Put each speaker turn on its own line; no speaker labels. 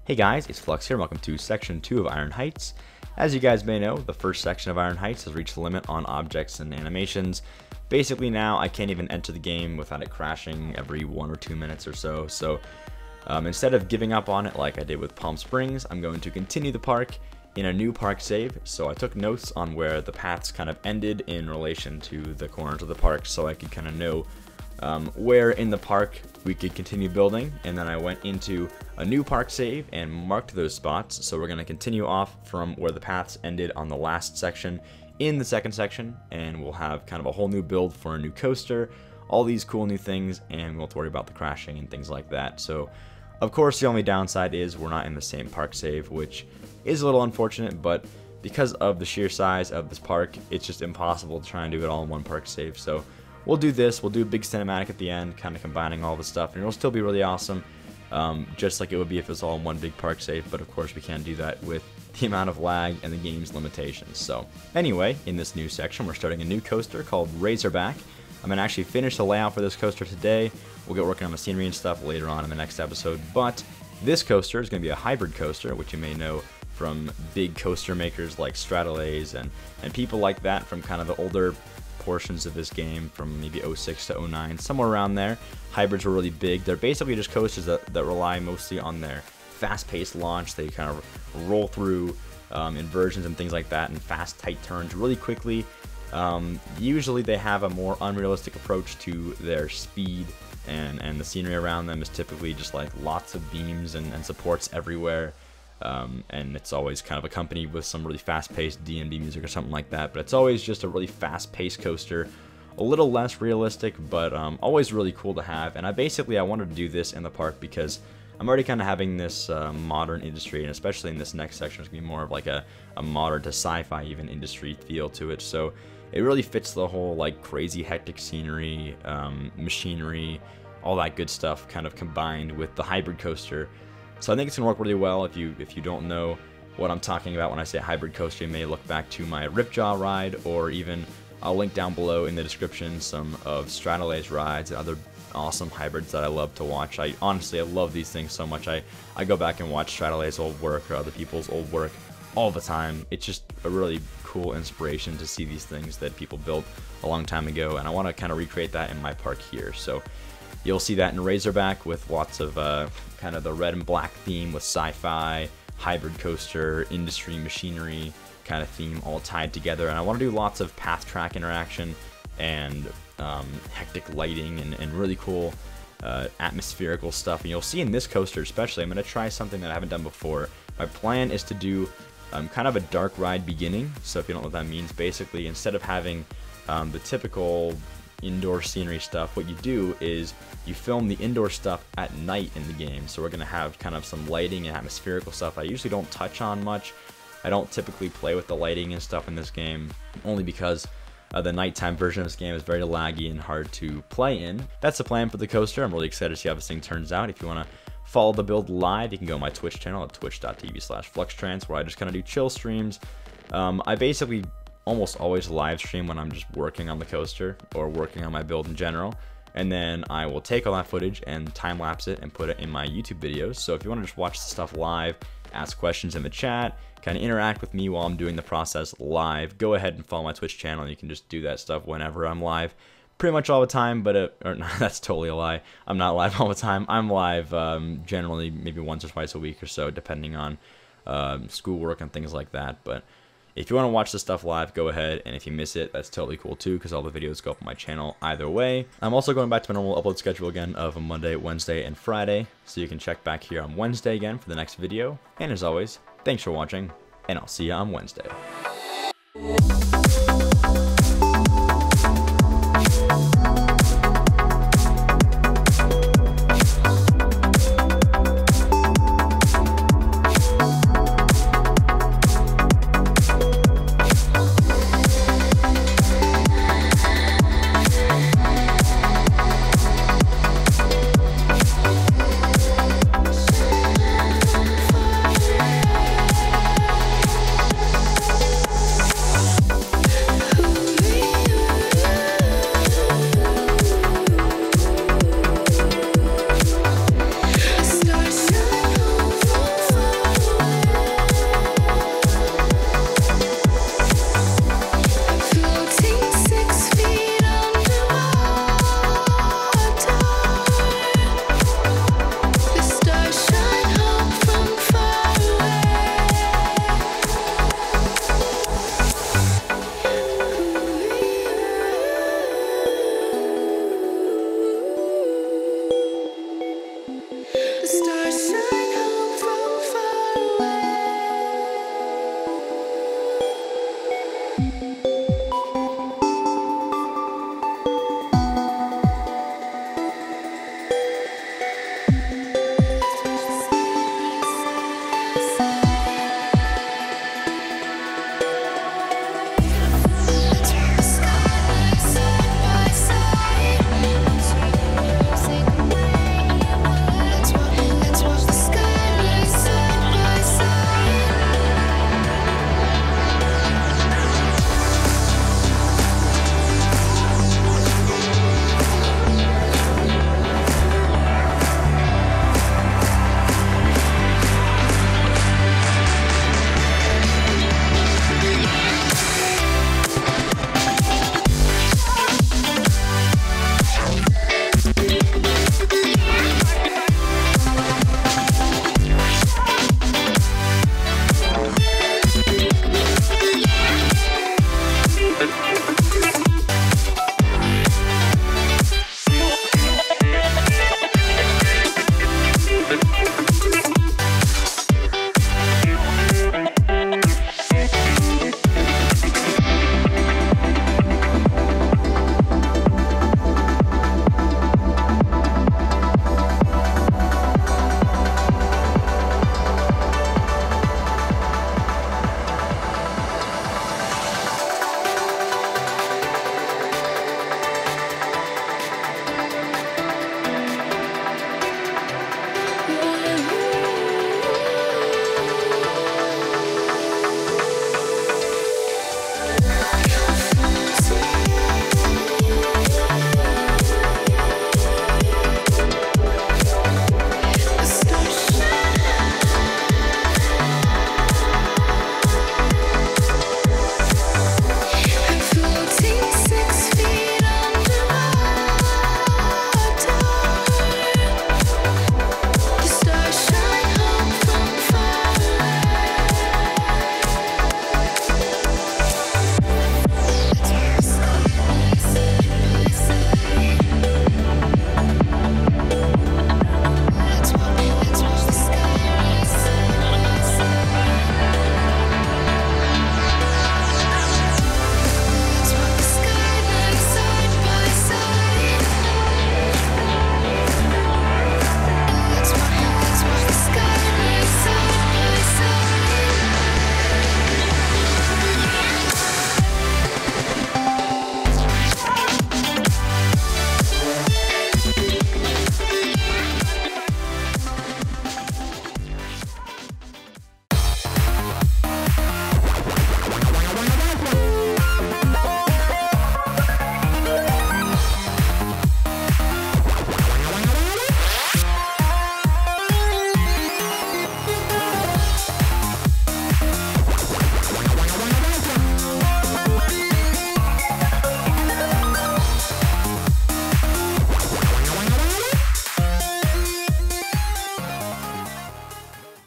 Hey guys, it's Flux here, welcome to Section 2 of Iron Heights. As you guys may know, the first section of Iron Heights has reached the limit on objects and animations. Basically now, I can't even enter the game without it crashing every 1 or 2 minutes or so. So instead of giving up on it like I did with Palm Springs, I'm going to continue the park in a new park save. So I took notes on where the paths kind of ended in relation to the corners of the park so I could kind of know where in the park we could continue building, and then I went into a new park save and marked those spots. So we're going to continue off from where the paths ended on the last section in the second section, and we'll have kind of a whole new build for a new coaster, all these cool new things, and we won't worry about the crashing and things like that. So of course the only downside is we're not in the same park save, which is a little unfortunate, but because of the sheer size of this park, it's just impossible to try and do it all in one park save. So we'll do this, we'll do a big cinematic at the end, kind of combining all the stuff, and it'll still be really awesome, just like it would be if it was all in one big park save, but of course we can't do that with the amount of lag and the game's limitations. So anyway, in this new section, we're starting a new coaster called Razorback. I'm going to actually finish the layout for this coaster today. We'll get working on the scenery and stuff later on in the next episode, but this coaster is going to be a hybrid coaster, which you may know from big coaster makers like l.a.g and people like that from kind of the older portions of this game from maybe 06 to 09, somewhere around there. Hybrids were really big. They're basically just coasters that rely mostly on their fast-paced launch. They kind of roll through inversions and things like that and fast, tight turns really quickly. Usually they have a more unrealistic approach to their speed, and the scenery around them is typically just like lots of beams and supports everywhere. And it's always kind of accompanied with some really fast-paced D&B music or something like that, but it's always just a really fast-paced coaster, a little less realistic, but always really cool to have. And I wanted to do this in the park because I'm already kind of having this modern industry, and especially in this next section, it's going to be more of like a modern to sci-fi even industry feel to it. So it really fits the whole like crazy hectic scenery, machinery, all that good stuff kind of combined with the hybrid coaster. So I think it's going to work really well. If you don't know what I'm talking about when I say hybrid coaster, you may look back to my Ripjaw ride, or even I'll link down below in the description some of l.a.g's rides and other awesome hybrids that I love to watch. I love these things so much. I go back and watch l.a.g's old work or other people's old work all the time. It's just a really cool inspiration to see these things that people built a long time ago, and I want to kind of recreate that in my park here. So you'll see that in Razorback with lots of kind of the red and black theme with sci-fi, hybrid coaster, industry, machinery kind of theme all tied together. And I want to do lots of path track interaction and hectic lighting and really cool atmospherical stuff. And you'll see in this coaster especially, I'm going to try something that I haven't done before. My plan is to do kind of a dark ride beginning. So if you don't know what that means, basically instead of having the typical indoor scenery stuff, what you do is you film the indoor stuff at night in the game. So we're going to have kind of some lighting and atmospherical stuff I usually don't touch on much. I don't typically play with the lighting and stuff in this game, only because the nighttime version of this game is very laggy and hard to play in. That's the plan for the coaster. I'm really excited to see how this thing turns out. If you want to follow the build live, you can go to my Twitch channel at twitch.tv/Fluxtrance, where I just kind of do chill streams. I basically almost always live stream when I'm just working on the coaster or working on my build in general, and then I will take all that footage and time lapse it and put it in my YouTube videos. So if you want to just watch the stuff live, ask questions in the chat, kind of interact with me while I'm doing the process live, go ahead and follow my Twitch channel. You can just do that stuff whenever I'm live, pretty much all the time. But or no, that's totally a lie. I'm not live all the time. I'm live generally maybe once or twice a week or so, depending on schoolwork and things like that. But if you want to watch this stuff live, go ahead, and if you miss it, that's totally cool too, because all the videos go up on my channel either way. I'm also going back to my normal upload schedule again of Monday, Wednesday, and Friday, so you can check back here on Wednesday again for the next video. And as always, thanks for watching, and I'll see you on Wednesday.